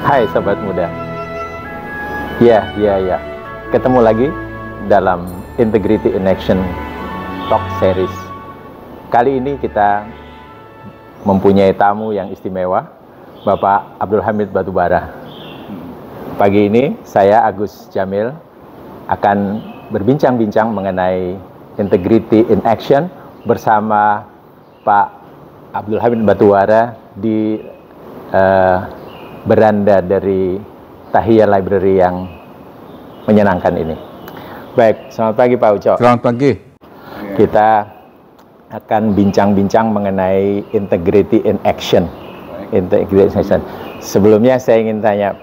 Hai Sobat Muda. Ya. Ketemu lagi dalam Integrity in Action Talk Series. Kali ini kita mempunyai tamu yang istimewa, Bapak Abdul Hamid Batubara. Pagi ini saya Agus Jamil akan berbincang-bincang mengenai Integrity in Action bersama Pak Abdul Hamid Batubara di beranda dari Tahiyya Library yang menyenangkan ini. Baik, selamat pagi Pak Uco. Selamat pagi. Kita akan bincang-bincang mengenai Integrity in Action. Integrity in Action. Sebelumnya saya ingin tanya,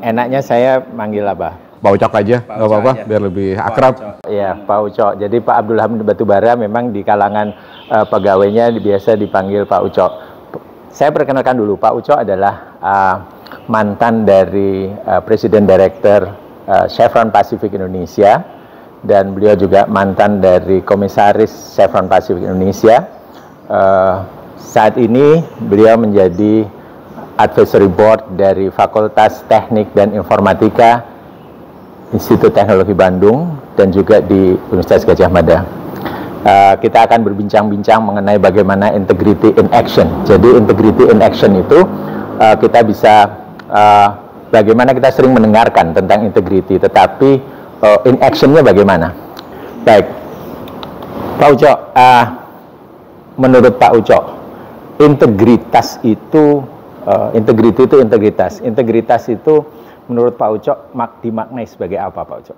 enaknya saya manggil apa? Pak Ucok aja, nggak apa-apa, biar lebih akrab. Iya, Pak Uco. Jadi Pak Abdul Hamid Batubara memang di kalangan pegawainya biasa dipanggil Pak Uco. Saya perkenalkan dulu, Pak Uco adalah mantan dari Presiden Director Chevron Pacific Indonesia, dan beliau juga mantan dari Komisaris Chevron Pacific Indonesia. Saat ini beliau menjadi Advisory Board dari Fakultas Teknik dan Informatika Institut Teknologi Bandung dan juga di Universitas Gadjah Mada. Kita akan berbincang-bincang mengenai bagaimana integrity in action. Jadi integrity in action itu kita bisa bagaimana kita sering mendengarkan tentang integrity, tetapi in actionnya bagaimana? Baik, Pak Uco, menurut Pak Uco, integritas itu integritas itu menurut Pak Uco dimaknai sebagai apa, Pak Uco?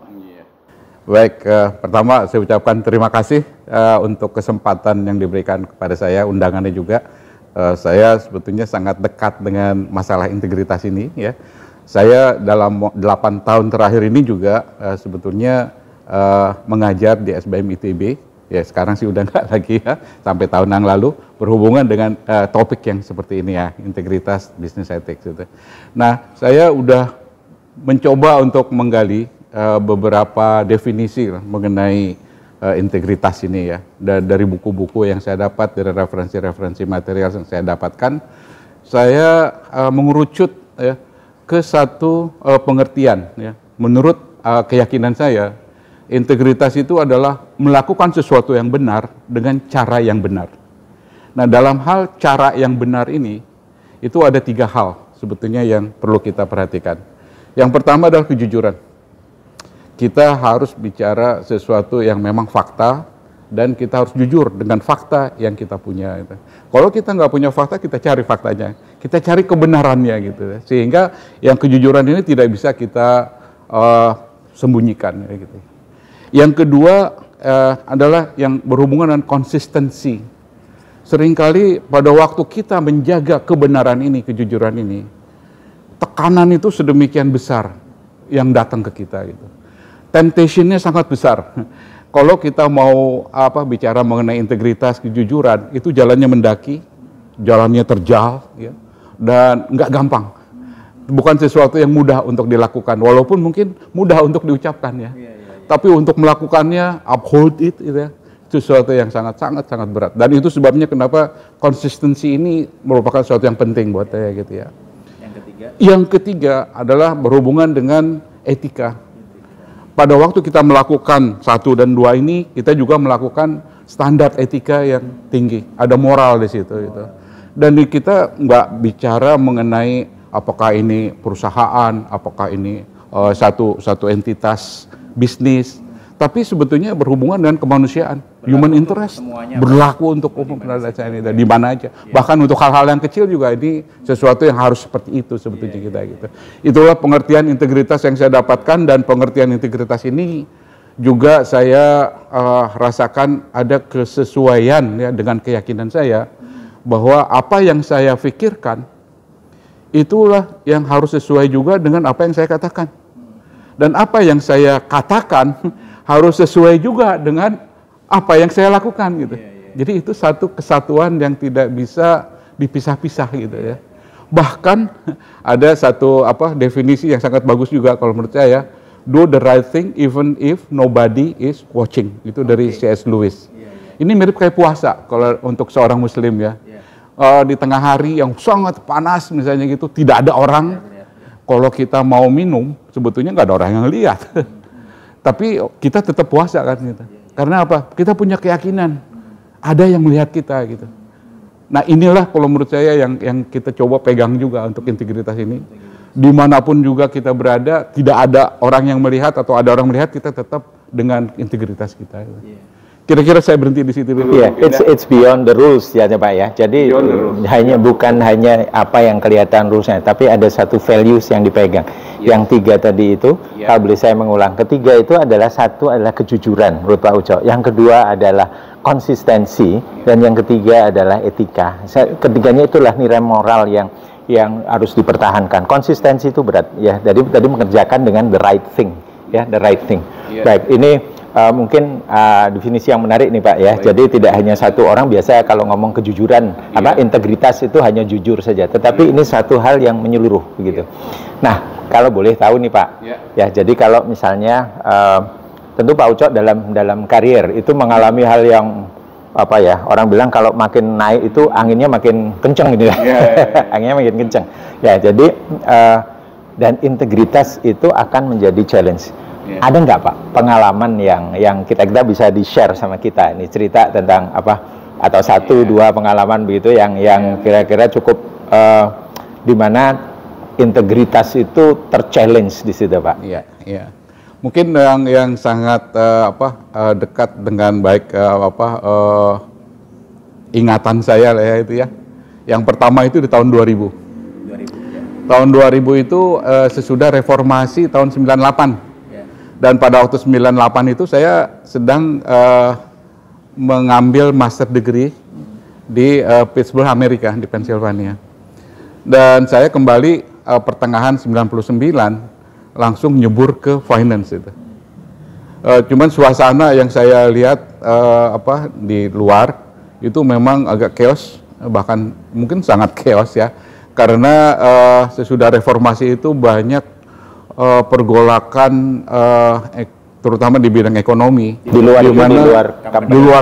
Baik, pertama saya ucapkan terima kasih untuk kesempatan yang diberikan kepada saya, undangannya juga. Saya sebetulnya sangat dekat dengan masalah integritas ini, ya. Saya dalam 8 tahun terakhir ini juga sebetulnya mengajar di SBM ITB. Ya, sekarang sih udah nggak lagi, ya, sampai tahun yang lalu, berhubungan dengan topik yang seperti ini, ya, integritas, business ethics gitu. Nah, saya udah mencoba untuk menggali beberapa definisi mengenai integritas ini, ya, dari buku-buku yang saya dapat, dari referensi-referensi material yang saya dapatkan, saya mengerucut, ya, ke satu pengertian, ya. Menurut keyakinan saya, integritas itu adalah melakukan sesuatu yang benar dengan cara yang benar. Nah, dalam hal cara yang benar ini, itu ada 3 hal sebetulnya yang perlu kita perhatikan. Yang pertama adalah kejujuran. Kita harus bicara sesuatu yang memang fakta, dan kita harus jujur dengan fakta yang kita punya. Gitu. Kalau kita nggak punya fakta, kita cari faktanya, kita cari kebenarannya, gitu. Sehingga yang kejujuran ini tidak bisa kita sembunyikan. Gitu. Yang kedua adalah yang berhubungan dengan konsistensi. Seringkali pada waktu kita menjaga kebenaran ini, kejujuran ini, tekanan itu sedemikian besar yang datang ke kita, gitu. Temptation-nya sangat besar. Kalau kita mau bicara mengenai integritas, kejujuran, itu jalannya mendaki, jalannya terjal, ya, dan nggak gampang. Bukan sesuatu yang mudah untuk dilakukan, walaupun mungkin mudah untuk diucapkan, ya. Tapi untuk melakukannya, uphold it, ya, sesuatu yang sangat berat. Dan itu sebabnya kenapa konsistensi ini merupakan sesuatu yang penting buat saya, gitu, ya. Yang ketiga adalah berhubungan dengan etika. Pada waktu kita melakukan 1 dan 2 ini, kita juga melakukan standar etika yang tinggi. Ada moral di situ, gitu. Dan kita nggak bicara mengenai apakah ini perusahaan, apakah ini satu entitas bisnis, tapi sebetulnya berhubungan dengan kemanusiaan, human interest, berlaku untuk umum ini dan di mana aja. Bahkan untuk hal-hal yang kecil juga ini sesuatu yang harus seperti itu sebetulnya kita, gitu. Itulah pengertian integritas yang saya dapatkan, dan pengertian integritas ini juga saya rasakan ada kesesuaian, ya, dengan keyakinan saya bahwa apa yang saya pikirkan itulah yang harus sesuai juga dengan apa yang saya katakan. Dan apa yang saya katakan harus sesuai juga dengan apa yang saya lakukan, gitu. Jadi itu satu kesatuan yang tidak bisa dipisah-pisah, gitu, ya. Bahkan ada satu definisi yang sangat bagus juga kalau menurut saya, do the right thing even if nobody is watching. Itu dari C.S. Lewis. Ini mirip kayak puasa kalau untuk seorang muslim, ya. Di tengah hari yang sangat panas misalnya gitu, tidak ada orang, Kalau kita mau minum, sebetulnya nggak ada orang yang lihat. Tapi kita tetap puasa kan gitu. Karena apa? Kita punya keyakinan ada yang melihat kita gitu. Nah inilah kalau menurut saya yang kita coba pegang juga untuk integritas ini. Dimanapun juga kita berada, tidak ada orang yang melihat atau ada orang melihat, kita tetap dengan integritas kita. Kira-kira saya berhenti di situ dulu. Yeah, it's beyond the rules ya Pak ya. Jadi bukan hanya apa yang kelihatan rulesnya, tapi ada satu values yang dipegang. Yang 3 tadi itu, kalau boleh saya mengulang, ketiga itu adalah satu adalah kejujuran menurut Pak Ucok. Yang kedua adalah konsistensi dan yang ketiga adalah etika. Ketiganya itulah nilai moral yang harus dipertahankan. Konsistensi itu berat ya. Tadi mengerjakan dengan the right thing ya, the right thing. Baik, ini mungkin definisi yang menarik nih Pak ya. Jadi tidak hanya satu orang, biasa kalau ngomong kejujuran, integritas itu hanya jujur saja. Tetapi ini satu hal yang menyeluruh begitu. Nah, kalau boleh tahu nih Pak, ya jadi kalau misalnya tentu Pak Ucok dalam karier itu mengalami hal yang apa ya, orang bilang kalau makin naik itu anginnya makin kenceng gitu ya. Anginnya makin kenceng. Ya, jadi dan integritas itu akan menjadi challenge. Ada nggak Pak pengalaman yang kita bisa di-share sama kita ini, cerita tentang apa atau 1-2 pengalaman begitu yang kira-kira cukup di mana integritas itu ter-challenge di situ Pak? Iya. Mungkin yang sangat dekat dengan baik ingatan saya lah ya itu ya. Yang pertama itu di tahun 2000. Tahun 2000 itu sesudah reformasi tahun 98. Dan pada waktu 98 itu saya sedang mengambil master degree di Pittsburgh, Amerika, di Pennsylvania. Dan saya kembali pertengahan 99 langsung nyebur ke finance itu. Cuman suasana yang saya lihat di luar itu memang agak chaos, bahkan mungkin sangat chaos ya. Karena sesudah reformasi itu banyak pergolakan terutama di bidang ekonomi di luar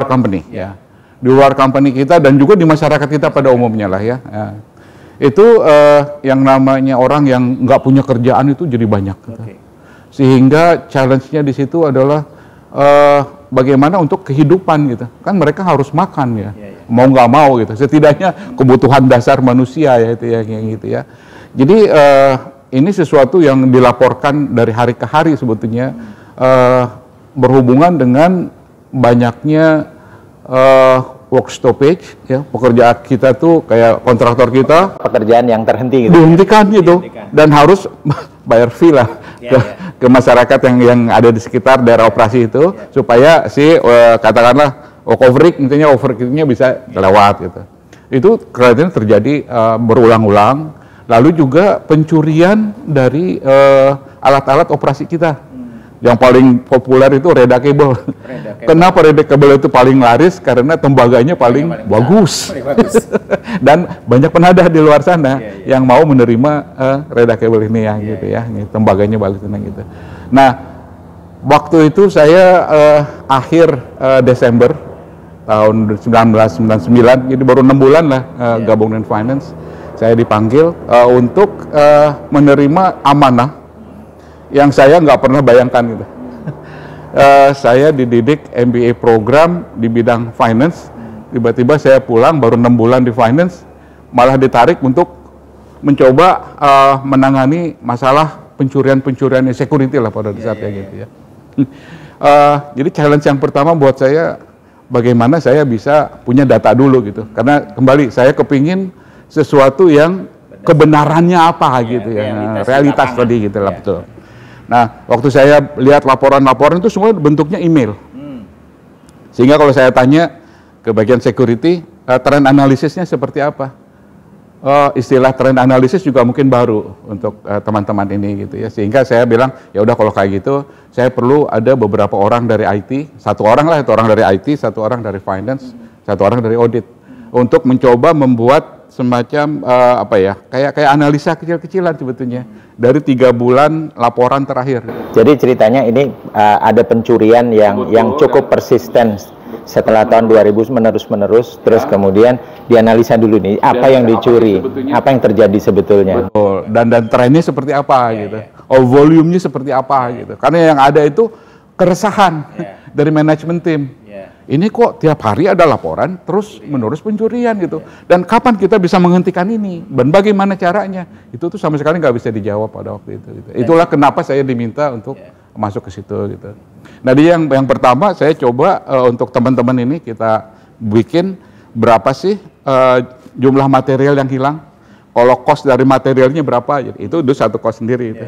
company ya, di luar company kita dan juga di masyarakat kita pada umumnya lah ya. Itu yang namanya orang yang nggak punya kerjaan itu jadi banyak gitu. Sehingga challenge-nya di situ adalah bagaimana untuk kehidupan gitu kan, mereka harus makan ya, mau nggak mau gitu, setidaknya kebutuhan dasar manusia ya itu ya kayak gitu ya. Jadi ini sesuatu yang dilaporkan dari hari ke hari sebetulnya, berhubungan dengan banyaknya work stoppage ya, pekerjaan kita tuh kayak kontraktor kita pekerjaan yang terhenti gitu, dihentikan gitu dan harus bayar fee lah ke masyarakat yang ada di sekitar daerah operasi itu supaya katakanlah intinya overkitnya bisa lewat gitu. Itu kelihatannya terjadi berulang-ulang. Lalu juga pencurian dari alat-alat operasi kita. Yang paling populer itu redacable. Kenapa redacable itu paling laris? Karena tembaganya paling bagus. Dan banyak penadah di luar sana yang mau menerima redacable ini ya gitu ya. Tembaganya bagus gitu. Nah, waktu itu saya akhir Desember tahun 1999, jadi baru 6 bulan lah gabung dengan finance. Saya dipanggil untuk menerima amanah yang saya nggak pernah bayangkan gitu. Saya dididik MBA program di bidang finance, tiba-tiba saya pulang baru 6 bulan di finance, malah ditarik untuk mencoba menangani masalah pencurian security lah pada saatnya gitu ya. Jadi challenge yang pertama buat saya, bagaimana saya bisa punya data dulu gitu, karena kembali saya kepingin sesuatu yang kebenarannya apa gitu ya, realitas tadi gitu lah betul. Nah, waktu saya lihat laporan-laporan itu semua bentuknya email. Sehingga kalau saya tanya ke bagian security, trend analisisnya seperti apa? Istilah trend analisis juga mungkin baru untuk teman-teman ini gitu ya. Sehingga saya bilang, ya udah kalau kayak gitu, saya perlu ada beberapa orang dari IT, satu orang dari IT, satu orang dari finance, satu orang dari audit, untuk mencoba membuat semacam kayak analisa kecil-kecilan sebetulnya dari 3 bulan laporan terakhir. Jadi ceritanya ini ada pencurian yang cukup persisten setelah tahun 2000 menerus, terus kemudian dianalisa dulu nih apa yang dicuri, apa yang terjadi sebetulnya. Betul. Dan trennya seperti apa gitu. Oh, volumenya seperti apa gitu. Karena yang ada itu keresahan dari manajemen tim. Ini kok tiap hari ada laporan terus menerus pencurian gitu. Dan kapan kita bisa menghentikan ini? Dan bagaimana caranya? Itu tuh sama sekali nggak bisa dijawab pada waktu itu. Gitu. Itulah kenapa saya diminta untuk masuk ke situ gitu. Nah, yang pertama saya coba untuk teman-teman ini kita bikin berapa sih jumlah material yang hilang. Kalau cost dari materialnya berapa? Itu satu cost sendiri. Gitu.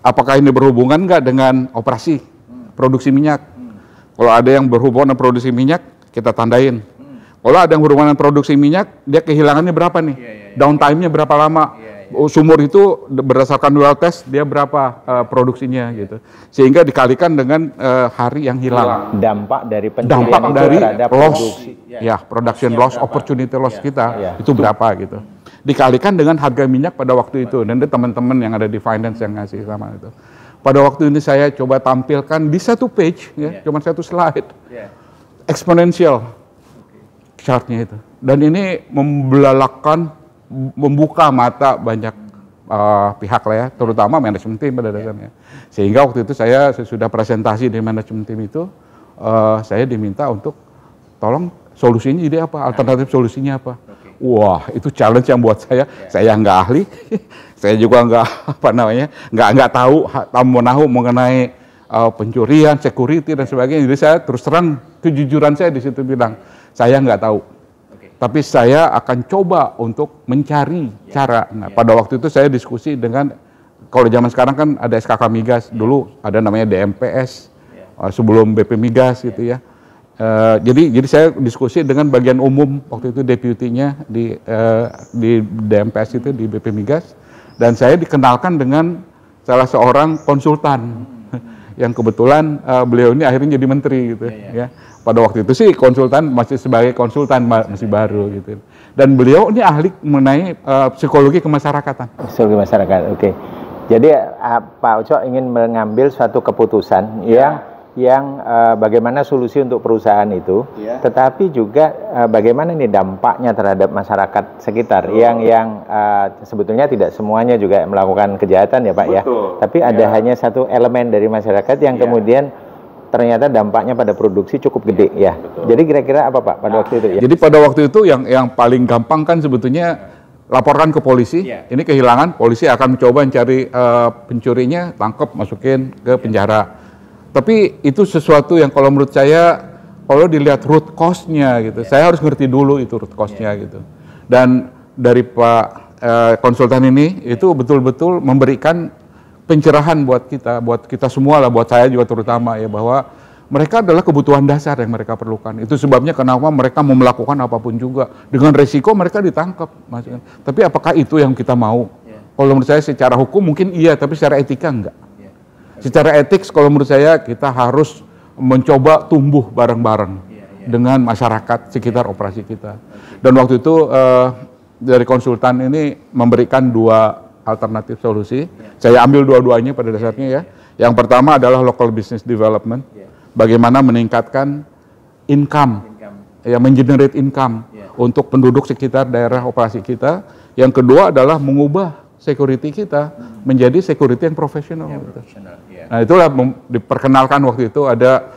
Apakah ini berhubungan nggak dengan operasi produksi minyak? Kalau ada yang berhubungan dengan produksi minyak, kita tandain. Kalau ada yang berhubungan dengan produksi minyak, dia kehilangannya berapa nih? Downtime-nya berapa lama? Sumur itu berdasarkan well test, dia berapa produksinya gitu. Sehingga dikalikan dengan hari yang hilang. Dampak dari pencurian terhadap loss, produksi. Production loss, opportunity loss kita, itu berapa gitu. Dikalikan dengan harga minyak pada waktu itu. Dan teman-teman yang ada di finance yang ngasih sama itu. Pada waktu ini saya coba tampilkan di satu page, cuma satu slide, eksponensial chartnya itu. Dan ini membelalakkan, membuka mata banyak pihak lah ya, terutama manajemen tim pada dasarnya. Sehingga waktu itu saya sesudah presentasi di manajemen tim itu, saya diminta untuk tolong solusinya jadi apa, alternatif solusinya apa. Wah, itu challenge yang buat saya nggak ahli, saya juga nggak tahu mengenai pencurian, security dan sebagainya. Jadi saya terus terang kejujuran saya di situ bilang, saya nggak tahu. Tapi saya akan coba untuk mencari cara. Nah, pada waktu itu saya diskusi dengan, kalau zaman sekarang kan ada SKK Migas, dulu ada namanya DMPS, sebelum BP Migas gitu ya. Jadi saya diskusi dengan bagian umum waktu itu deputinya di DMPS itu di BP Migas, dan saya dikenalkan dengan salah seorang konsultan yang kebetulan beliau ini akhirnya jadi menteri gitu ya. Pada waktu itu sih konsultan masih sebagai konsultan masih baru gitu. Dan beliau ini ahli mengenai psikologi kemasyarakatan. Psikologi masyarakat, oke. Jadi Pak Ucok ingin mengambil suatu keputusan yang bagaimana solusi untuk perusahaan itu, tetapi juga bagaimana ini dampaknya terhadap masyarakat sekitar yang sebetulnya tidak semuanya juga melakukan kejahatan ya Pak. Betul. Ya. Tapi ada hanya satu elemen dari masyarakat yang kemudian ternyata dampaknya pada produksi cukup gede ya. Betul. Jadi kira-kira apa Pak pada waktu itu? Ya? Jadi pada waktu itu yang paling gampang kan sebetulnya laporkan ke polisi. Ini kehilangan, polisi akan mencoba mencari pencurinya, tangkap, masukin ke penjara. Tapi itu sesuatu yang kalau menurut saya, kalau dilihat root cause-nya gitu, saya harus ngerti dulu itu root cause-nya gitu. Dan dari Pak konsultan ini itu betul-betul memberikan pencerahan buat kita semua lah, buat saya juga terutama ya, bahwa mereka adalah kebutuhan dasar yang mereka perlukan. Itu sebabnya kenapa mereka mau melakukan apapun juga. Dengan resiko mereka ditangkap. Tapi apakah itu yang kita mau? Kalau menurut saya secara hukum mungkin iya, tapi secara etika enggak. Secara etik kalau menurut saya kita harus mencoba tumbuh bareng-bareng dengan masyarakat sekitar operasi kita. Dan waktu itu dari konsultan ini memberikan dua alternatif solusi. Saya ambil dua-duanya pada dasarnya ya. Yang pertama adalah local business development. Bagaimana meningkatkan income, mengenerate income untuk penduduk sekitar daerah operasi kita. Yang kedua adalah mengubah security kita menjadi security yang profesional. Nah, itulah diperkenalkan waktu itu ada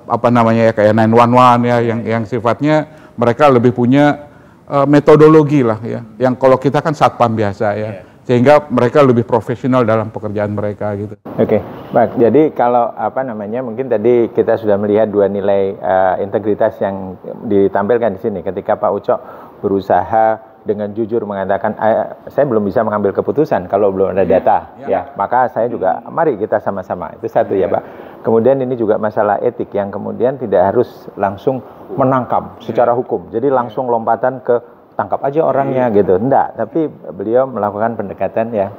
kayak 911 ya, yang sifatnya mereka lebih punya metodologi lah ya. Yang kalau kita kan satpam biasa ya. Sehingga mereka lebih profesional dalam pekerjaan mereka gitu. Oke, baik. Jadi kalau mungkin tadi kita sudah melihat dua nilai integritas yang ditampilkan di sini ketika Pak Ucok berusaha dengan jujur mengatakan saya belum bisa mengambil keputusan kalau belum ada data maka saya juga mari kita sama-sama, itu satu ya Pak. Kemudian ini juga masalah etik yang kemudian tidak harus langsung menangkap secara hukum, jadi langsung lompatan ke tangkap aja orangnya gitu, enggak, tapi beliau melakukan pendekatan yang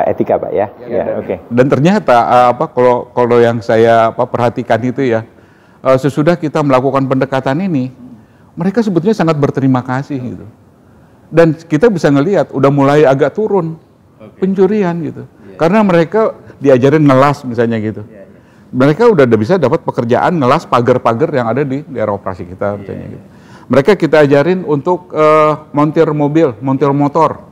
etika Pak ya. Oke. Dan ternyata kalau yang saya perhatikan itu ya, sesudah kita melakukan pendekatan ini, mereka sebetulnya sangat berterima kasih gitu. Dan kita bisa ngelihat udah mulai agak turun pencurian gitu. Karena mereka diajarin ngelas misalnya gitu. mereka udah bisa dapat pekerjaan ngelas pagar-pagar yang ada di daerah operasi kita, misalnya gitu. Mereka kita ajarin untuk montir mobil, montir motor.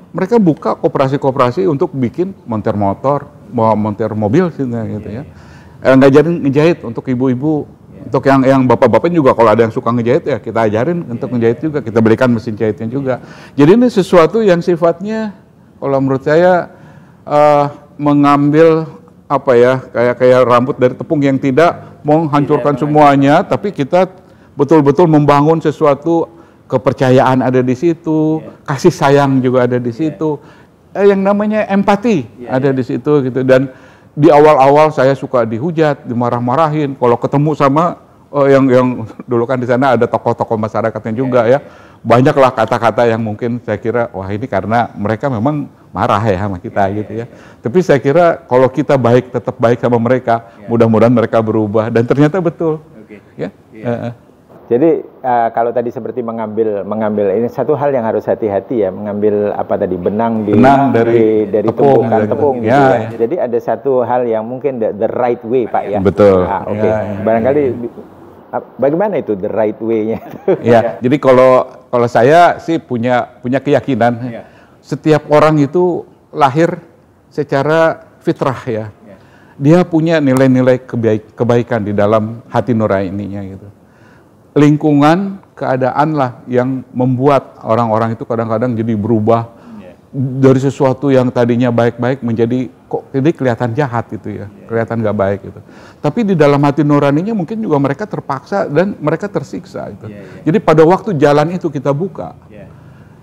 Mereka buka koperasi-koperasi untuk bikin montir motor, montir mobil gitu ya. Ngajarin ngejahit untuk ibu-ibu, untuk yang bapak-bapak juga kalau ada yang suka ngejahit ya kita ajarin untuk ngejahit juga, kita berikan mesin jahitnya juga. Jadi ini sesuatu yang sifatnya kalau menurut saya mengambil apa ya, kayak rambut dari tepung yang tidak menghancurkan semuanya, tapi kita betul-betul membangun sesuatu, kepercayaan ada di situ, kasih sayang juga ada di situ, yang namanya empati ada di situ gitu. Dan di awal-awal saya suka dihujat, dimarah-marahin, kalau ketemu sama yang dulu kan di sana ada tokoh-tokoh masyarakatnya juga ya, banyaklah kata-kata yang mungkin saya kira wah ini karena mereka memang marah ya sama kita gitu ya. Tapi saya kira kalau kita baik, tetap baik sama mereka, mudah-mudahan mereka berubah dan ternyata betul. Ya. Jadi kalau tadi seperti mengambil ini satu hal yang harus hati-hati ya, mengambil apa tadi benang dari tumpukan tepung gitu ya. Jadi ada satu hal yang mungkin the right way Pak ya. Betul. Barangkali bagaimana itu the right way-nya? Ya, jadi kalau saya sih punya keyakinan setiap orang itu lahir secara fitrah ya. Dia punya nilai-nilai kebaikan di dalam hati nuraninya gitu. Lingkungan, keadaan lah yang membuat orang-orang itu kadang-kadang jadi berubah dari sesuatu yang tadinya baik-baik menjadi kok jadi kelihatan jahat gitu ya, kelihatan gak baik gitu. Tapi di dalam hati nuraninya mungkin juga mereka terpaksa dan mereka tersiksa gitu. Jadi pada waktu jalan itu kita buka,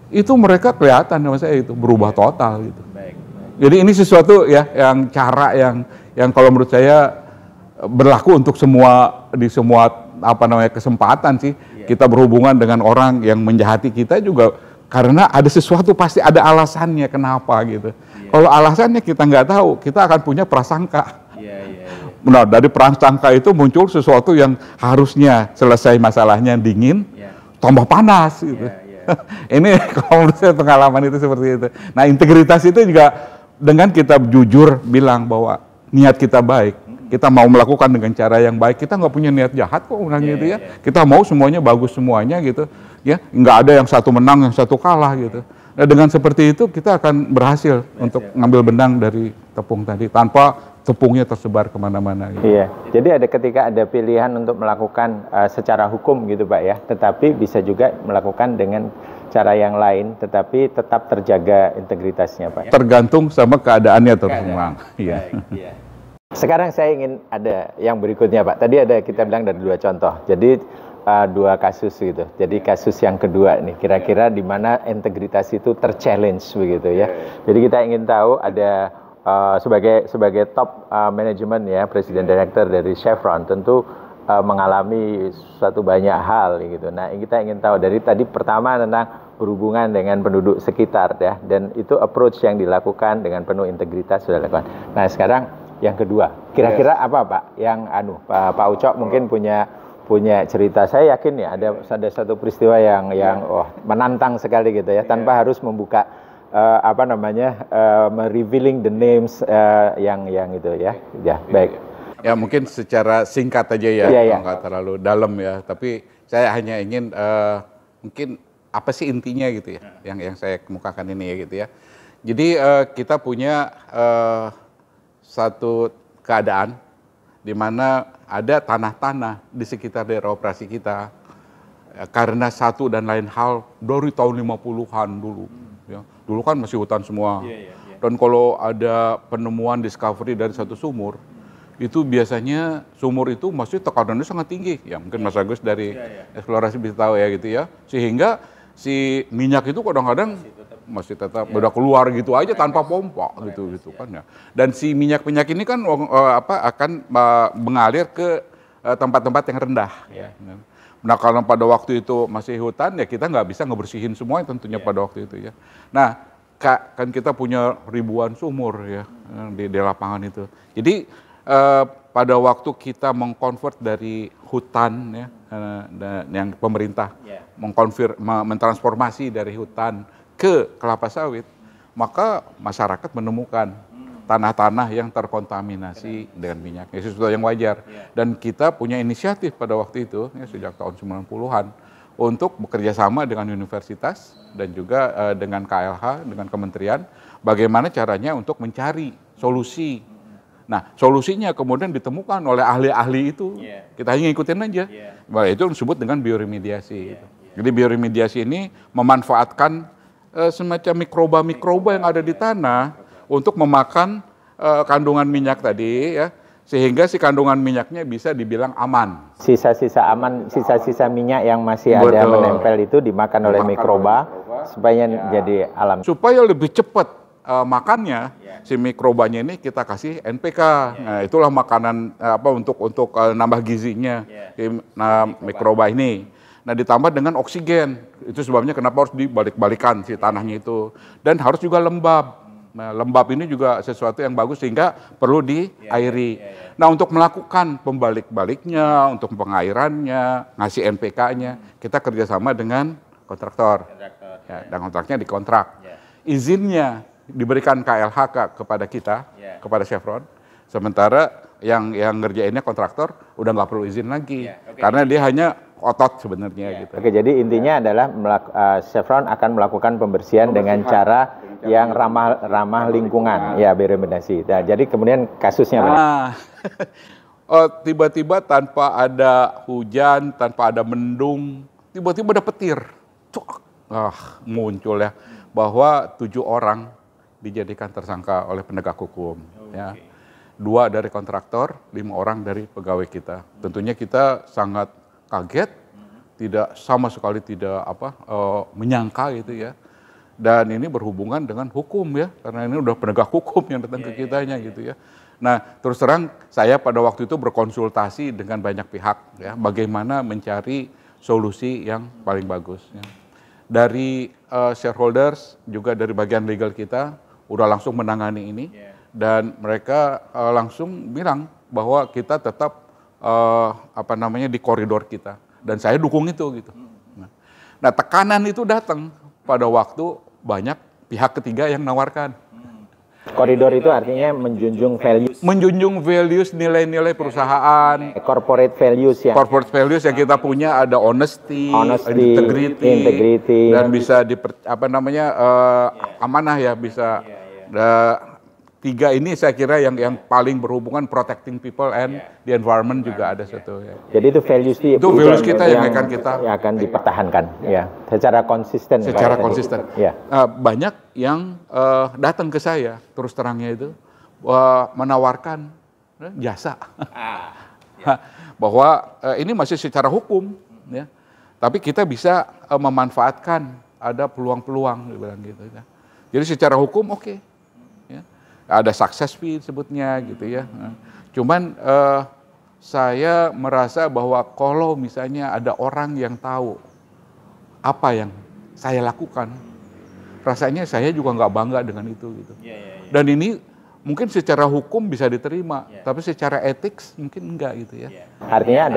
itu mereka kelihatan sama saya itu berubah total gitu. Jadi ini sesuatu ya yang cara yang kalau menurut saya berlaku untuk di semua kesempatan sih. Kita berhubungan dengan orang yang menjahati kita juga karena ada sesuatu, pasti ada alasannya kenapa gitu. Kalau alasannya kita nggak tahu, kita akan punya prasangka. Nah, dari prasangka itu muncul sesuatu yang harusnya selesai masalahnya dingin, tambah panas gitu. Ini kalau menurut saya pengalaman itu seperti itu. Nah, integritas itu juga dengan kita jujur bilang bahwa niat kita baik, kita mau melakukan dengan cara yang baik, kita nggak punya niat jahat kok gitu ya. Kita mau semuanya bagus semuanya gitu, ya nggak ada yang satu menang yang satu kalah gitu. Nah, dengan seperti itu kita akan berhasil untuk ngambil benang dari tepung tadi tanpa tepungnya tersebar kemana-mana. Gitu. Iya, jadi ketika ada pilihan untuk melakukan secara hukum gitu Pak ya, tetapi bisa juga melakukan dengan cara yang lain, tetapi tetap terjaga integritasnya Pak. Tergantung sama keadaannya terus. Iya. Sekarang saya ingin ada yang berikutnya Pak. Tadi kita bilang dari 2 contoh. Jadi 2 kasus gitu. Jadi kasus yang kedua nih, kira-kira di mana integritas itu terchallenge begitu ya. Jadi kita ingin tahu ada sebagai top manajemen ya, presiden direktur dari Chevron tentu mengalami suatu banyak hal gitu. Nah, kita ingin tahu dari tadi pertama tentang berhubungan dengan penduduk sekitar ya, dan itu approach yang dilakukan dengan penuh integritas sudah dilakukan. Nah, sekarang yang kedua, kira-kira apa Pak? Yang Pak Ucok mungkin punya cerita. Saya yakin ya ada satu peristiwa yang menantang sekali gitu ya, tanpa harus membuka revealing the names yang itu ya. Ya, baik. Ya mungkin secara singkat aja ya, nggak terlalu dalam ya. Tapi saya hanya ingin mungkin apa sih intinya gitu ya, yang saya kemukakan ini ya gitu ya. Jadi kita punya satu keadaan di mana ada tanah-tanah di sekitar daerah operasi kita karena satu dan lain hal dari tahun 50-an dulu ya. Dulu kan masih hutan semua. Dan kalau ada penemuan discovery dari satu sumur, itu biasanya sumur itu masih tekanannya sangat tinggi. Ya mungkin Mas Agus dari eksplorasi bisa tahu ya gitu ya. Sehingga si minyak itu kadang-kadang masih tetap udah keluar gitu aja tanpa pompa gitu kan ya. Dan si minyak-minyak ini kan akan mengalir ke tempat-tempat yang rendah. Nah kalau pada waktu itu masih hutan ya kita nggak bisa ngebersihin semuanya tentunya pada waktu itu ya. Nah kan kita punya ribuan sumur ya di lapangan itu. Jadi pada waktu kita mengkonvert dari hutan ya, yang pemerintah mentransformasi dari hutan ke kelapa sawit, maka masyarakat menemukan tanah-tanah yang terkontaminasi dengan minyak. Itu sesuatu yang wajar. Dan kita punya inisiatif pada waktu itu, ya, sejak tahun 90-an, untuk bekerja sama dengan universitas dan juga dengan KLH, dengan kementerian, bagaimana caranya untuk mencari solusi. Nah, solusinya kemudian ditemukan oleh ahli-ahli itu. Kita hanya ngikutin aja. Nah, itu disebut dengan bioremediasi. Jadi bioremediasi ini memanfaatkan semacam mikroba-mikroba yang ada di tanah untuk memakan kandungan minyak tadi, ya, sehingga si kandungan minyaknya bisa dibilang aman. Sisa-sisa aman, sisa-sisa minyak yang masih ada menempel itu dimakan oleh mikroba supaya jadi alam. Supaya lebih cepat makannya, si mikrobanya ini kita kasih NPK. Nah, itulah makanan untuk nambah gizinya mikroba ini. Nah, ditambah dengan oksigen. Itu sebabnya kenapa harus dibalik-balikan si tanahnya itu. Dan harus juga lembab. Nah, lembab ini juga sesuatu yang bagus sehingga perlu diairi. Nah, untuk melakukan pembalik-baliknya, untuk pengairannya, ngasih NPK-nya, kita kerjasama dengan kontraktor. Ya, dan kontraknya dikontrak. Izinnya diberikan KLH kepada kita, kepada Chevron. Sementara yang ngerjainnya kontraktor udah nggak perlu izin lagi, karena dia hanya otot sebenarnya gitu. Oke, jadi intinya adalah Chevron akan melakukan pembersihan dengan cara yang ramah lingkungan, ya, bioremediasi. Nah, jadi kemudian kasusnya tiba-tiba tanpa ada hujan, tanpa ada mendung, tiba-tiba ada petir. Muncul ya bahwa 7 orang dijadikan tersangka oleh penegak hukum. Ya. 2 dari kontraktor, 5 orang dari pegawai kita. Tentunya kita sangat kaget, sama sekali tidak menyangka gitu ya. Dan ini berhubungan dengan hukum ya, karena ini udah penegak hukum yang datang ke kitanya gitu ya. Nah, terus terang saya pada waktu itu berkonsultasi dengan banyak pihak ya, bagaimana mencari solusi yang paling bagus. Ya. Dari shareholders juga dari bagian legal kita udah langsung menangani ini, dan mereka langsung bilang bahwa kita tetap di koridor kita, dan saya dukung itu gitu. Nah, tekanan itu datang pada waktu banyak pihak ketiga yang menawarkan. Koridor itu artinya menjunjung values. Menjunjung values, nilai-nilai perusahaan. Corporate values ya. Corporate values yang kita punya ada honesty, integrity, dan bisa amanah ya, bisa. 3 ini saya kira yang paling berhubungan, protecting people and the environment juga ada satu. Ya. Jadi itu values kita yang akan dipertahankan, ya, secara konsisten. Secara konsisten. Ya. Banyak yang datang ke saya, terus terangnya itu menawarkan jasa, bahwa ini masih secara hukum, ya, tapi kita bisa memanfaatkan, ada peluang-peluang, dibilang gitu. Ya. Jadi secara hukum oke. Ada success fee sebutnya gitu ya. Cuman saya merasa bahwa kalau misalnya ada orang yang tahu apa yang saya lakukan, rasanya saya juga nggak bangga dengan itu gitu. Dan ini mungkin secara hukum bisa diterima, tapi secara etik mungkin enggak gitu ya. Artinya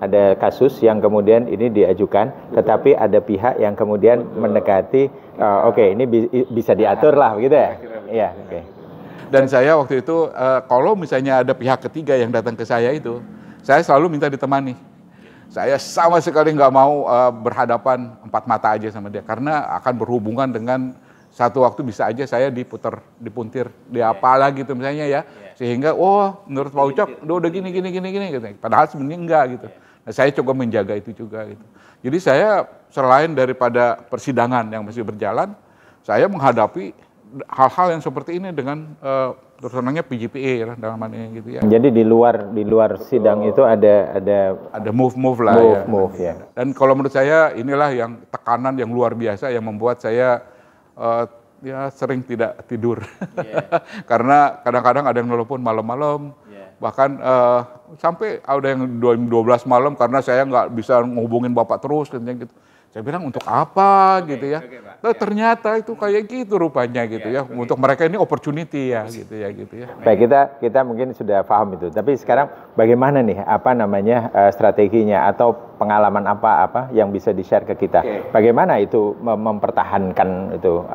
ada kasus yang kemudian ini diajukan, tetapi ada pihak yang kemudian mendekati, ini bisa diatur lah, begitu ya? Iya, oke. Dan saya waktu itu, kalau misalnya ada pihak ketiga yang datang ke saya itu, saya selalu minta ditemani. Saya sama sekali nggak mau berhadapan 4 mata aja sama dia, karena akan berhubungan dengan satu waktu bisa aja saya dipuntir, apalah gitu misalnya ya, sehingga menurut Pak Ucok udah gini gitu. Padahal sebenarnya enggak gitu. Nah, saya coba menjaga itu juga gitu. Jadi saya selain daripada persidangan yang masih berjalan, saya menghadapi hal-hal yang seperti ini dengan terus terangnya PGPA dalam hal ini gitu ya. Jadi di luar sidang itu ada move lah ya. Dan kalau menurut saya inilah yang tekanan yang luar biasa yang membuat saya sering tidak tidur. Karena kadang-kadang ada yang nelpon malam-malam, bahkan sampai ada yang 12 malam karena saya nggak bisa menghubungin Bapak terus gitu. Saya bilang untuk apa gitu ya. Ternyata itu kayak gitu rupanya gitu ya. Untuk mereka ini opportunity ya gitu ya. Baik, kita mungkin sudah paham itu. Tapi sekarang bagaimana nih strateginya atau pengalaman apa yang bisa di-share ke kita? Bagaimana itu mempertahankan itu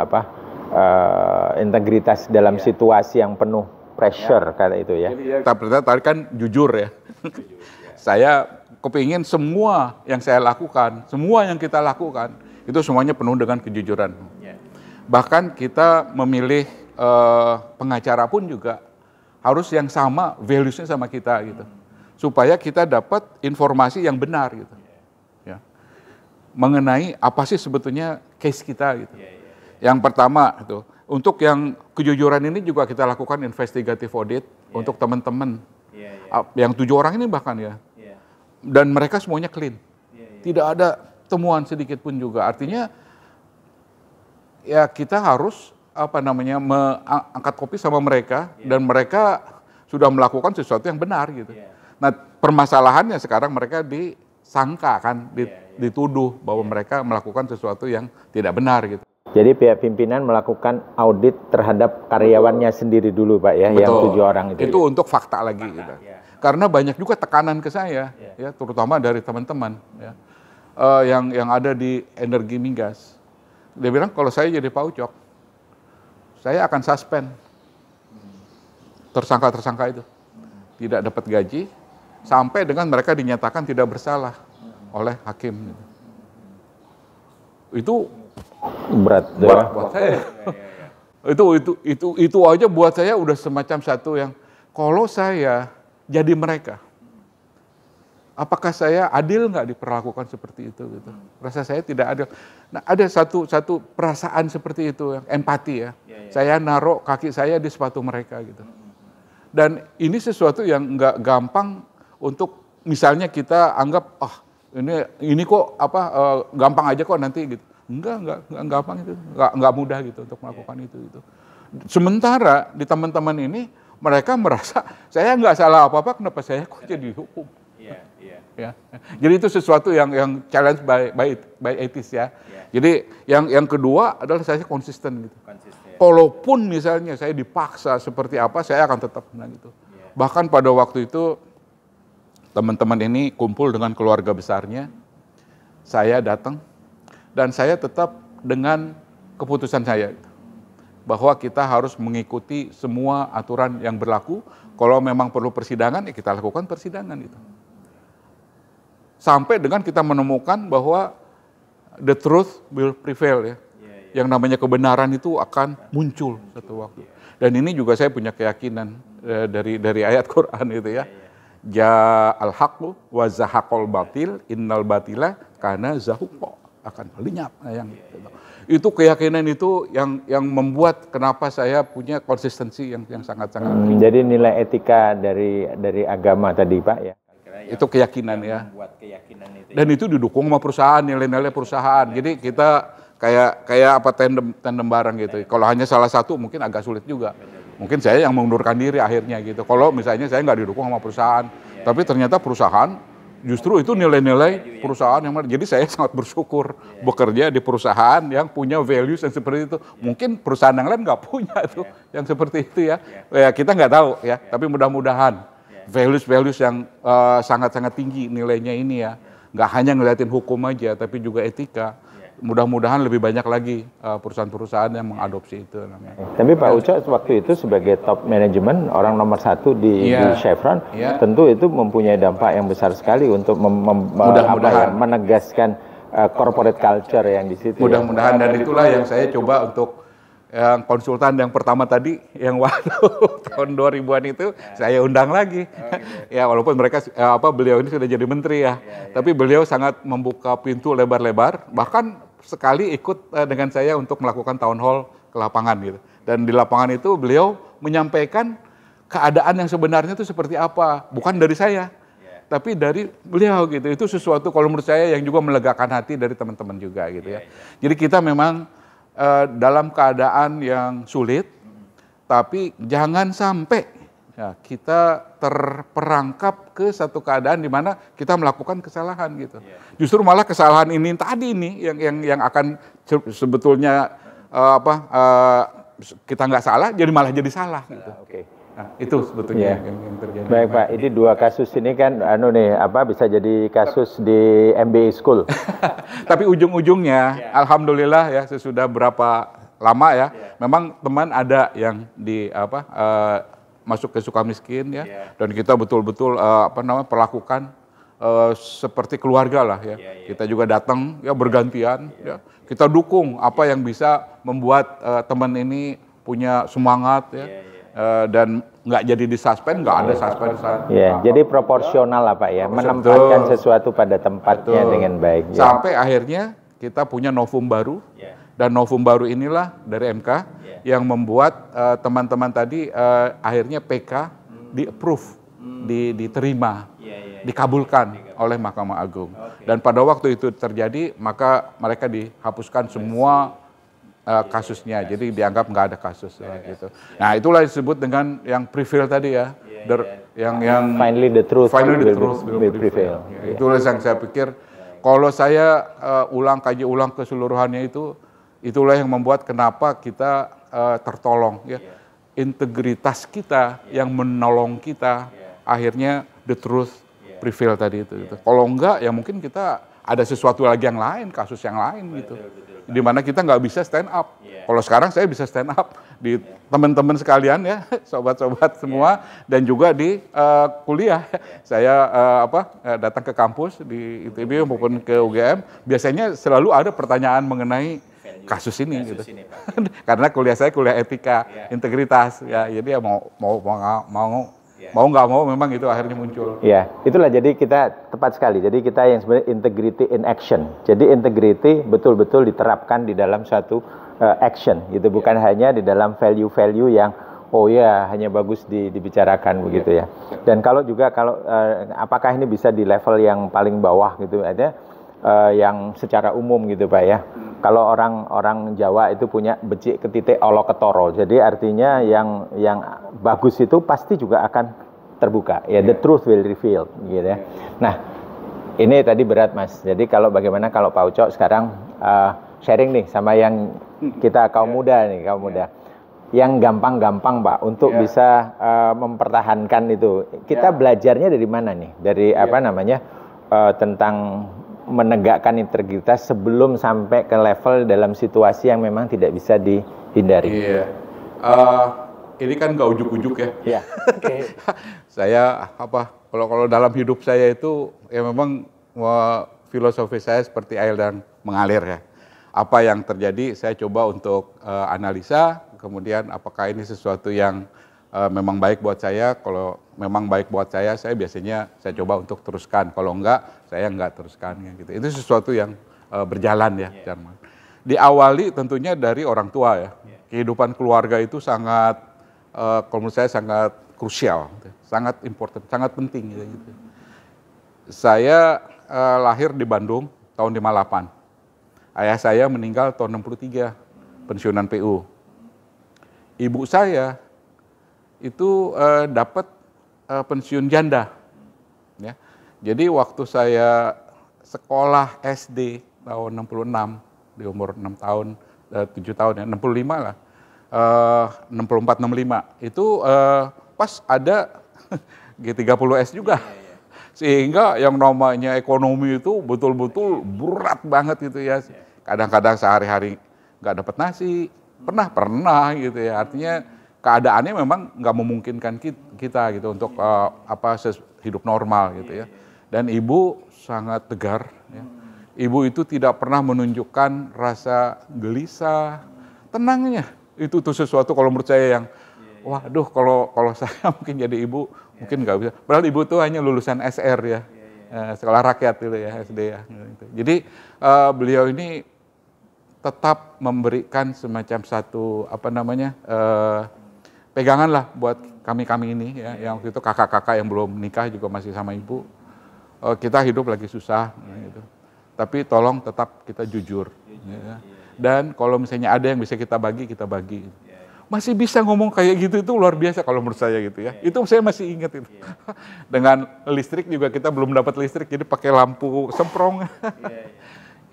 integritas dalam situasi yang penuh pressure kata itu ya. Tapi tadi kan jujur ya. Saya kepingin semua yang saya lakukan, semua yang kita lakukan itu semuanya penuh dengan kejujuran. Bahkan kita memilih pengacara pun juga harus yang sama, values-nya sama kita gitu. Supaya kita dapat informasi yang benar gitu. Ya. Mengenai apa sih sebetulnya case kita gitu. Yang pertama itu, untuk yang kejujuran ini juga kita lakukan investigative audit untuk teman-teman. Yang 7 orang ini bahkan ya. Dan mereka semuanya clean. Tidak ada temuan sedikit pun juga. Artinya ya kita harus angkat kopi sama mereka dan mereka sudah melakukan sesuatu yang benar gitu. Nah, permasalahannya sekarang mereka disangka kan, dituduh bahwa mereka melakukan sesuatu yang tidak benar gitu. Jadi pihak pimpinan melakukan audit terhadap karyawannya sendiri dulu Pak ya, Betul. yang 7 orang itu. Itu untuk fakta lagi gitu. Karena banyak juga tekanan ke saya, ya, terutama dari teman-teman ya, yang ada di energi migas. Dia bilang kalau saya jadi Pak Ucok, saya akan suspend tersangka-tersangka itu, tidak dapat gaji sampai dengan mereka dinyatakan tidak bersalah oleh hakim. Itu berat buat saya. Itu aja buat saya udah semacam satu yang kalau saya jadi mereka, apakah saya adil nggak diperlakukan seperti itu gitu? Rasa saya tidak adil. Nah, ada satu perasaan seperti itu, yang empati ya. Saya naruh kaki saya di sepatu mereka gitu. Dan ini sesuatu yang nggak gampang untuk misalnya kita anggap ini kok gampang aja kok nanti gitu. Enggak gampang itu, enggak mudah gitu untuk melakukan itu gitu. Sementara di teman-teman ini mereka merasa saya nggak salah apa-apa, kenapa saya kok jadi hukum? Ya. Jadi itu sesuatu yang challenge by ethics ya. Jadi yang kedua adalah saya konsisten gitu. Kalaupun misalnya saya dipaksa seperti apa, saya akan tetap menang gitu. Bahkan pada waktu itu teman-teman ini kumpul dengan keluarga besarnya, saya datang dan saya tetap dengan keputusan saya bahwa kita harus mengikuti semua aturan yang berlaku. Kalau memang perlu persidangan, ya kita lakukan persidangan itu. Sampai dengan kita menemukan bahwa the truth will prevail ya. Yang namanya kebenaran itu akan muncul satu waktu. Dan ini juga saya punya keyakinan dari ayat Quran itu ya. Ja'al haqqu wa zahaqal batil innal batila kana zahuqa, akan lenyap. Itu keyakinan itu yang membuat kenapa saya punya konsistensi yang sangat-sangat tinggi. Jadi nilai etika dari agama tadi Pak ya. Itu keyakinan ya. Dan itu didukung sama perusahaan, nilai-nilai perusahaan. Jadi kita kayak tandem bareng gitu. Kalau hanya salah satu mungkin agak sulit juga. Mungkin saya yang mengundurkan diri akhirnya gitu. Kalau misalnya saya nggak didukung sama perusahaan, tapi ternyata perusahaan justru itu nilai-nilai perusahaan yang jadi saya sangat bersyukur bekerja di perusahaan yang punya values yang seperti itu. Mungkin perusahaan yang lain nggak punya tuh yang seperti itu ya. Ya kita nggak tahu ya. Tapi mudah-mudahan values yang sangat-sangat tinggi nilainya ini ya. Nggak hanya ngeliatin hukum aja, tapi juga etika. Mudah-mudahan lebih banyak lagi perusahaan-perusahaan yang mengadopsi itu namanya. Tapi Pak Ucok waktu itu sebagai top manajemen orang nomor 1 di Chevron, tentu itu mempunyai dampak yang besar sekali untuk menegaskan corporate culture yang di situ. Mudah-mudahan dan itulah yang saya coba untuk yang konsultan yang pertama tadi yang waktu tahun 2000-an itu saya undang lagi. Ya walaupun mereka beliau ini sudah jadi menteri ya. Tapi beliau sangat membuka pintu lebar-lebar, bahkan sekali ikut dengan saya untuk melakukan town hall ke lapangan gitu. Dan di lapangan itu beliau menyampaikan keadaan yang sebenarnya itu seperti apa, bukan dari saya. Tapi dari beliau gitu. Itu sesuatu kalau menurut saya yang juga melegakan hati dari teman-teman juga gitu ya. Jadi kita memang dalam keadaan yang sulit, tapi jangan sampai kita terperangkap ke satu keadaan di mana kita melakukan kesalahan gitu. Justru malah kesalahan ini tadi nih yang akan sebetulnya kita nggak salah, jadi malah jadi salah gitu. Nah, itu sebetulnya yang terjadi. Baik Pak, ini 2 kasus ini kan bisa jadi kasus di MBA School. Tapi ujung-ujungnya alhamdulillah ya sesudah berapa lama ya. Memang teman ada yang masuk ke Sukamiskin ya, dan kita betul-betul perlakukan seperti keluarga lah ya. Kita juga datang ya bergantian ya. Kita dukung apa yang bisa membuat teman ini punya semangat ya. Dan nggak jadi disuspend, nggak ada suspensan. Jadi proporsional lah Pak ya, menempatkan sesuatu pada tempatnya dengan baik. Sampai akhirnya kita punya novum baru, dan novum baru inilah dari MK yang membuat teman-teman tadi akhirnya PK di-approve, diterima, dikabulkan oleh Mahkamah Agung. Dan pada waktu itu terjadi, maka mereka dihapuskan semua kasusnya, jadi dianggap nggak ada kasus gitu. Nah itulah disebut dengan yang prevail tadi ya, yang finally the truth will prevail. Itulah yang saya pikir, kalau saya kaji ulang keseluruhannya itulah yang membuat kenapa kita tertolong ya. Integritas kita yang menolong kita, akhirnya the truth prevail tadi itu. Kalau enggak ya mungkin kita ada sesuatu lagi yang lain, kasus yang lain gitu. Di mana kita nggak bisa stand up. Kalau sekarang saya bisa stand up di teman-teman sekalian ya, sobat-sobat semua, dan juga di kuliah. Saya datang ke kampus di ITB maupun ke UGM, biasanya selalu ada pertanyaan mengenai kasus ini gitu. Karena kuliah saya kuliah etika, integritas ya. Jadi ya mau nggak mau memang itu akhirnya muncul. Ya, itulah jadi kita tepat sekali. Jadi kita yang sebenarnya integrity in action. Jadi integrity betul-betul diterapkan di dalam suatu action gitu, bukan hanya di dalam value-value yang hanya bagus dibicarakan begitu ya. Dan kalau apakah ini bisa di level yang paling bawah gitu, ada yang secara umum gitu Pak ya. Kalau orang Jawa itu punya becik ketitik olo ketoro. Jadi artinya yang bagus itu pasti juga akan terbuka. Ya, the truth will reveal gitu ya. Nah, ini tadi berat Mas. Jadi bagaimana kalau Pak Ucok sekarang sharing nih sama yang kita kaum muda nih, kaum muda. Yang gampang-gampang Pak untuk bisa mempertahankan itu. Kita belajarnya dari mana nih? Dari tentang menegakkan integritas sebelum sampai ke level dalam situasi yang memang tidak bisa dihindari. Ini kan nggak ujuk-ujuk ya. Iya. Saya kalau dalam hidup saya itu ya memang filosofi saya seperti air yang mengalir ya. Apa yang terjadi saya coba untuk analisa, kemudian apakah ini sesuatu yang memang baik buat saya. Kalau memang baik buat saya biasanya saya coba untuk teruskan. Kalau enggak, saya enggak teruskan gitu. Itu sesuatu yang berjalan ya, Jarman. Diawali tentunya dari orang tua ya. Kehidupan keluarga itu sangat, kalau menurut saya sangat krusial, sangat important, sangat penting gitu. Saya lahir di Bandung tahun 58. Ayah saya meninggal tahun 63, pensiunan PU. Ibu saya itu dapat pensiun janda. Ya. Jadi waktu saya sekolah SD tahun 66, di umur 6 tahun, 7 tahun ya, 65 lah, 64-65, itu pas ada G30S juga. Sehingga yang namanya ekonomi itu betul-betul berat banget gitu ya. Kadang-kadang sehari-hari nggak dapat nasi, pernah gitu ya. Artinya keadaannya memang nggak memungkinkan kita gitu untuk hidup normal gitu ya. Dan ibu sangat tegar. Ya. Ibu itu tidak pernah menunjukkan rasa gelisah, tenangnya. Itu tuh sesuatu kalau menurut saya yang, waduh kalau saya mungkin jadi ibu mungkin nggak bisa. Padahal ibu tuh hanya lulusan SR ya, sekolah rakyat gitu ya, SD ya. Gitu. Jadi beliau ini tetap memberikan semacam satu pegangan lah buat kami ini ya, yang waktu itu kakak-kakak yang belum nikah juga masih sama ibu. Kita hidup lagi susah gitu. Tapi tolong tetap kita jujur. Ya. Dan kalau misalnya ada yang bisa kita bagi, kita bagi. Masih bisa ngomong kayak gitu itu luar biasa kalau menurut saya gitu ya. Itu saya masih ingat itu. Dengan listrik juga kita belum dapat listrik, jadi pakai lampu semprong.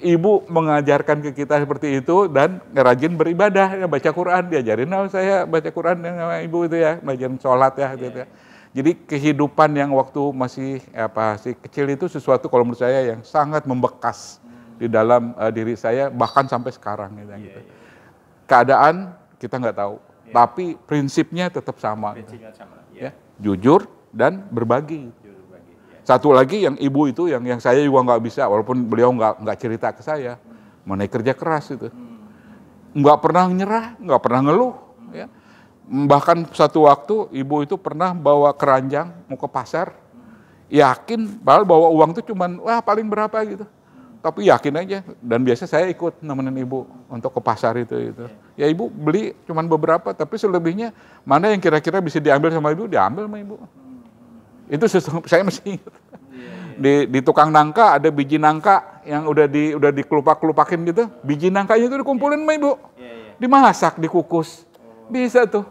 Ibu mengajarkan ke kita seperti itu dan rajin beribadah, ya, baca Quran, diajarin saya baca Quran sama ibu itu ya, ngajarin sholat ya, gitu ya. Jadi kehidupan yang waktu masih kecil itu sesuatu kalau menurut saya yang sangat membekas di dalam diri saya bahkan sampai sekarang gitu. keadaan kita nggak tahu, tapi prinsipnya tetap sama. Ya, jujur dan berbagi. Satu lagi yang ibu itu yang saya juga nggak bisa, walaupun beliau nggak cerita ke saya, mengenai kerja keras itu, nggak pernah nyerah, nggak pernah ngeluh. Ya. Bahkan satu waktu ibu itu pernah bawa keranjang mau ke pasar, yakin bahwa bawa uang itu cuman paling berapa gitu, tapi yakin aja. Dan biasa saya ikut nemenin ibu untuk ke pasar itu. Ya ibu beli cuman beberapa, tapi selebihnya mana yang kira-kira bisa diambil sama ibu, diambil sama ibu. Itu saya masih ingat. Di tukang nangka ada biji nangka yang udah dikelupak-kelupakin gitu. Biji nangkanya itu dikumpulin sama ibu. Dimasak, dikukus. Bisa tuh.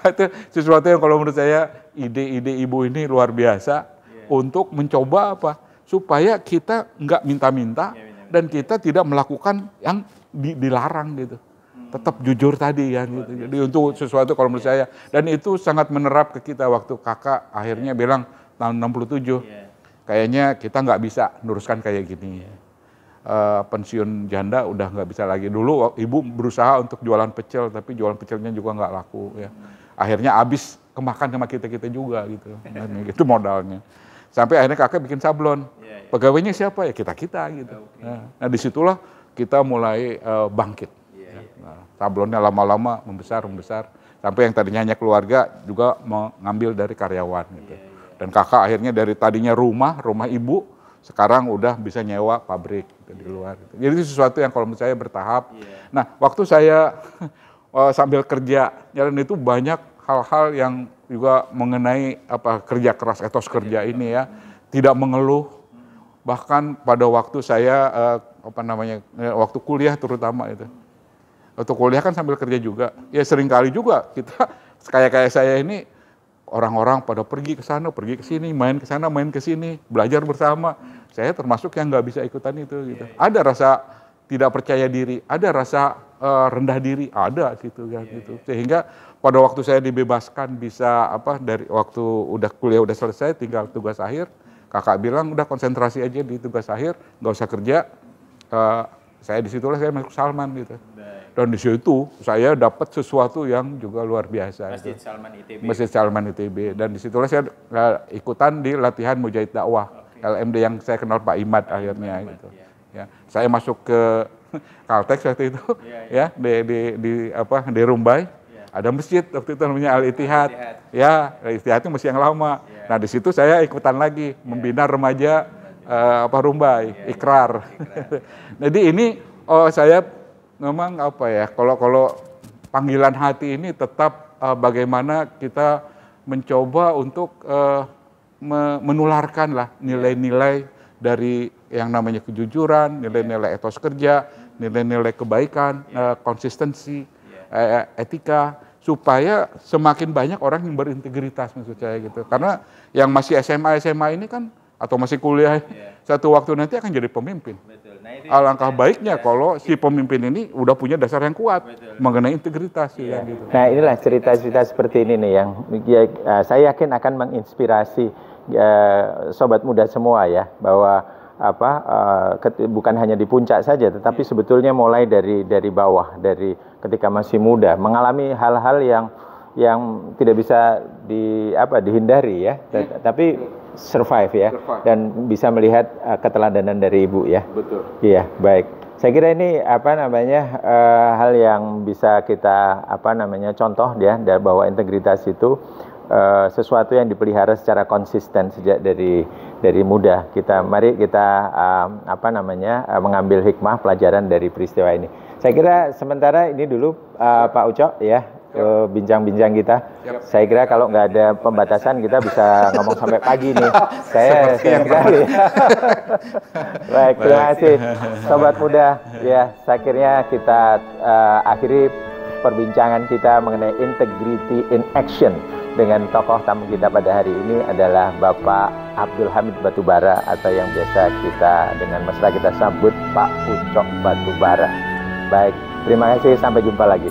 Itu sesuatu yang kalau menurut saya ide-ide ibu ini luar biasa untuk mencoba apa? Supaya kita nggak minta-minta dan kita tidak melakukan yang dilarang gitu. Tetap jujur tadi ya gitu. Jadi untuk sesuatu kalau menurut saya, dan itu sangat menerap ke kita waktu kakak akhirnya bilang tahun 67 kayaknya kita nggak bisa neruskan kayak gini. Pensiun janda udah nggak bisa lagi. Dulu ibu berusaha untuk jualan pecel, tapi jualan pecelnya juga nggak laku ya. Akhirnya habis kemakan sama kita juga gitu. Itu modalnya. Sampai akhirnya kakak bikin sablon. Pegawainya siapa ya? Kita gitu. Nah disitulah kita mulai bangkit. Nah, sablonnya lama-lama membesar sampai yang tadinya hanya keluarga juga mengambil dari karyawan gitu. Dan kakak akhirnya dari tadinya rumah ibu sekarang udah bisa nyewa pabrik gitu, di luar gitu. Jadi itu sesuatu yang kalau menurut saya bertahap. Nah waktu saya sambil kerja jalan itu banyak hal-hal yang juga mengenai kerja keras, etos kerja ini ya, tidak mengeluh. Bahkan pada waktu saya waktu kuliah terutama itu. Waktu kuliah kan sambil kerja juga, ya sering kali juga kita kayak saya ini orang-orang pada pergi ke sana, pergi ke sini, main ke sana, main ke sini, belajar bersama. Saya termasuk yang nggak bisa ikutan itu. Gitu. Ada rasa tidak percaya diri, ada rasa rendah diri, ada gitu kan gitu. Sehingga pada waktu saya dibebaskan bisa dari waktu udah kuliah udah selesai, tinggal tugas akhir, kakak bilang udah konsentrasi aja di tugas akhir, nggak usah kerja. Saya disitulah saya masuk Salman gitu. Dan di situ saya dapat sesuatu yang juga luar biasa. Masjid Salman ITB. Masjid Salman ITB. Dan disitulah saya ikutan di latihan Mujahid Dakwah, LMD yang saya kenal Pak Imad akhirnya gitu. Ya, saya masuk ke Caltex waktu itu, ya di Rumbai. Ada masjid waktu itu namanya Al Ittihad. Ya, Al Ittihad itu masjid yang lama. Nah di situ saya ikutan lagi membina remaja Rumbai, Ikrar. Jadi ini saya memang kalau panggilan hati ini tetap bagaimana kita mencoba untuk menularkan lah nilai-nilai dari yang namanya kejujuran, nilai-nilai etos kerja, nilai-nilai kebaikan, konsistensi, etika, supaya semakin banyak orang yang berintegritas maksud saya gitu. Karena yang masih SMA ini kan atau masih kuliah satu waktu nanti akan jadi pemimpin. Alangkah baiknya kalau si pemimpin ini udah punya dasar yang kuat mengenai integritas gitu. Nah inilah cerita-cerita seperti ini nih yang saya yakin akan menginspirasi sobat muda semua ya, bahwa bukan hanya di puncak saja, tetapi sebetulnya mulai dari bawah, dari ketika masih muda mengalami hal-hal yang tidak bisa dihindari ya, tapi survive ya, dan bisa melihat keteladanan dari ibu ya. Betul. Iya, baik. Saya kira ini hal yang bisa kita contoh ya, bahwa integritas itu sesuatu yang dipelihara secara konsisten sejak dari muda. Mari kita mengambil hikmah pelajaran dari peristiwa ini. Saya kira sementara ini dulu Pak Ucok ya, bincang-bincang kita. Saya kira kalau nggak ada pembatasan kita bisa ngomong sampai pagi nih. Saya sekali. Baik, terima kasih sobat muda. Ya, akhirnya kita akhiri perbincangan kita mengenai integrity in action dengan tokoh tamu kita pada hari ini adalah Bapak Abdul Hamid Batubara, atau yang biasa kita dengan mesra kita sambut Pak Ucok Batubara. Baik, terima kasih, sampai jumpa lagi.